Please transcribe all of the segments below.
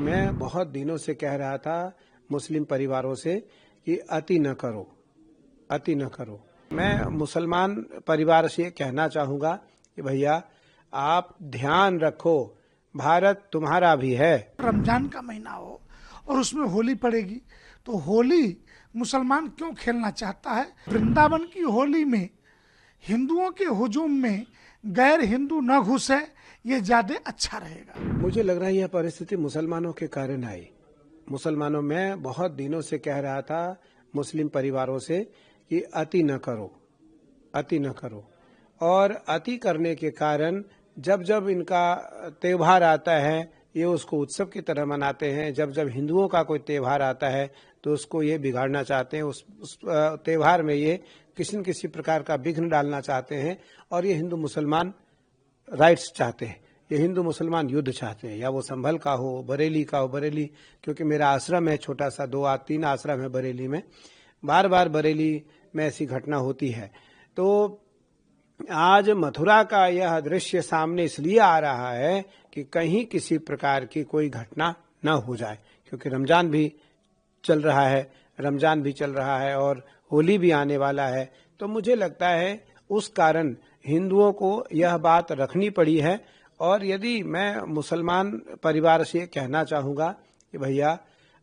मैं बहुत दिनों से कह रहा था मुस्लिम परिवारों से कि अति न करो, अति न करो। मैं मुसलमान परिवार से कहना चाहूँगा कि भैया आप ध्यान रखो, भारत तुम्हारा भी है। रमजान का महीना हो और उसमें होली पड़ेगी तो होली मुसलमान क्यों खेलना चाहता है? वृंदावन की होली में हिंदुओं के हुजूम में गैर हिंदू न घुसे, ये ज्यादा अच्छा रहेगा। मुझे लग रहा है यह परिस्थिति मुसलमानों के कारण आई। मुसलमानों में बहुत दिनों से कह रहा था मुस्लिम परिवारों से कि अति न करो, अति न करो। और अति करने के कारण जब जब इनका त्यौहार आता है ये उसको उत्सव की तरह मनाते हैं। जब जब हिंदुओं का कोई त्यौहार आता है तो उसको ये बिगाड़ना चाहते हैं, उस त्यौहार में ये किसी न किसी प्रकार का विघ्न डालना चाहते हैं। और ये हिंदू मुसलमान राइट्स चाहते हैं, ये हिंदू मुसलमान युद्ध चाहते हैं, या वो संभल का हो, बरेली का हो। बरेली क्योंकि मेरा आश्रम है छोटा सा, 2-3 आश्रम है बरेली में, बार बार बरेली में ऐसी घटना होती है। तो आज मथुरा का यह दृश्य सामने इसलिए आ रहा है कि कहीं किसी प्रकार की कोई घटना न हो जाए, क्योंकि रमजान भी चल रहा है और होली भी आने वाला है। तो मुझे लगता है उस कारण हिंदुओं को यह बात रखनी पड़ी है। और यदि मैं मुसलमान परिवार से कहना चाहूँगा कि भैया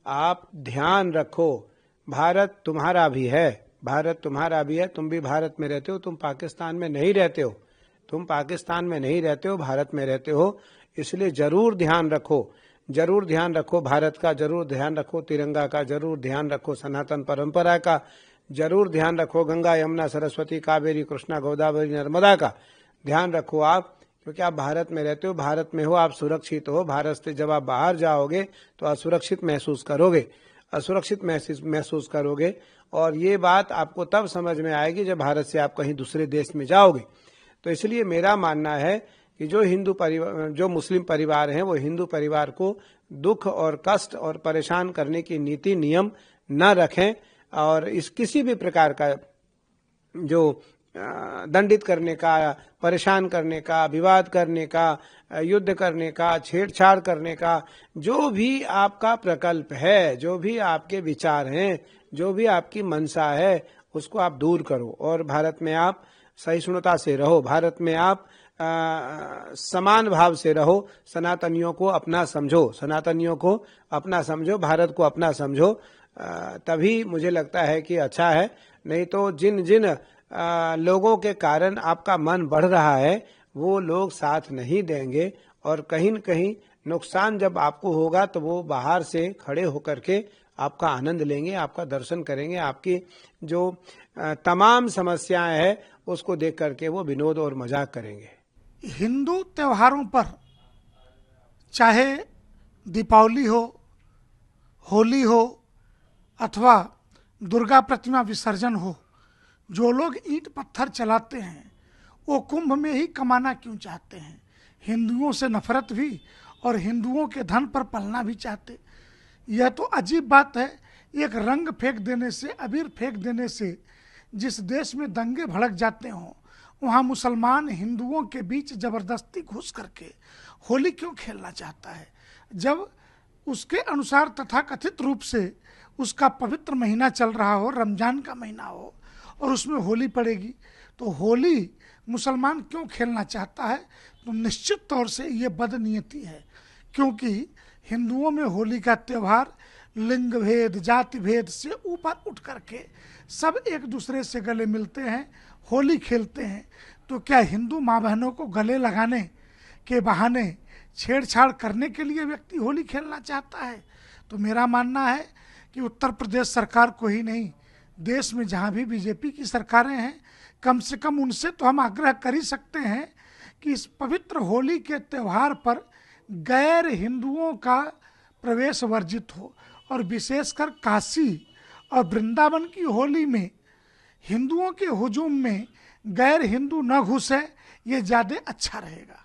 आप ध्यान रखो, भारत तुम्हारा भी है, भारत तुम्हारा भी है। तुम भी भारत में रहते हो, तुम पाकिस्तान में नहीं रहते हो, तुम पाकिस्तान में नहीं रहते हो, भारत में रहते हो। इसलिए जरूर ध्यान रखो, जरूर ध्यान रखो भारत का, जरूर ध्यान रखो तिरंगा का, जरूर ध्यान रखो सनातन परंपरा का, जरूर ध्यान रखो गंगा यमुना सरस्वती कावेरी कृष्णा गोदावरी नर्मदा का ध्यान रखो आप। क्योंकि आप भारत में रहते हो, भारत में हो, आप सुरक्षित हो। भारत से जब आप बाहर जाओगे तो असुरक्षित महसूस करोगे, असुरक्षित महसूस करोगे। और ये बात आपको तब समझ में आएगी जब भारत से आप कहीं दूसरे देश में जाओगे। तो इसलिए मेरा मानना है कि जो मुस्लिम परिवार हैं वो हिंदू परिवार को दुख और कष्ट और परेशान करने की नीति नियम न रखें। और इस किसी भी प्रकार का जो दंडित करने का, परेशान करने का, विवाद करने का, युद्ध करने का, छेड़छाड़ करने का, जो भी आपका प्रकल्प है, जो भी आपके विचार हैं, जो भी आपकी मंशा है, उसको आप दूर करो। और भारत में आप सहिष्णुता से रहो, भारत में आप समान भाव से रहो। सनातनियों को अपना समझो, सनातनियों को अपना समझो, भारत को अपना समझो। तभी मुझे लगता है कि अच्छा है। नहीं तो जिन जिन लोगों के कारण आपका मन बढ़ रहा है वो लोग साथ नहीं देंगे। और कहीं न कहीं नुकसान जब आपको होगा तो वो बाहर से खड़े होकर के आपका आनंद लेंगे, आपका दर्शन करेंगे, आपकी जो तमाम समस्याएं हैं उसको देख करके वो विनोद और मजाक करेंगे। हिंदू त्योहारों पर चाहे दीपावली हो, होली हो अथवा दुर्गा प्रतिमा विसर्जन हो, जो लोग ईंट पत्थर चलाते हैं वो कुंभ में ही कमाना क्यों चाहते हैं? हिंदुओं से नफरत भी और हिंदुओं के धन पर पलना भी चाहते। यह तो अजीब बात है। एक रंग फेंक देने से, अबीर फेंक देने से जिस देश में दंगे भड़क जाते हों, वहाँ मुसलमान हिंदुओं के बीच जबरदस्ती घुस करके होली क्यों खेलना चाहता है? जब उसके अनुसार तथाकथित रूप से उसका पवित्र महीना चल रहा हो, रमजान का महीना हो, और उसमें होली पड़ेगी तो होली मुसलमान क्यों खेलना चाहता है? तो निश्चित तौर से ये बदनीयती है। क्योंकि हिंदुओं में होली का त्यौहार लिंग भेद, जाति भेद से ऊपर उठ करके सब एक दूसरे से गले मिलते हैं, होली खेलते हैं। तो क्या हिंदू माँ बहनों को गले लगाने के बहाने छेड़छाड़ करने के लिए व्यक्ति होली खेलना चाहता है? तो मेरा मानना है कि उत्तर प्रदेश सरकार को ही नहीं, देश में जहाँ भी बीजेपी की सरकारें हैं, कम से कम उनसे तो हम आग्रह कर ही सकते हैं कि इस पवित्र होली के त्यौहार पर गैर हिंदुओं का प्रवेश वर्जित हो। और विशेषकर काशी और वृंदावन की होली में हिंदुओं के हुजूम में गैर हिंदू न घुसे, ये ज़्यादा अच्छा रहेगा।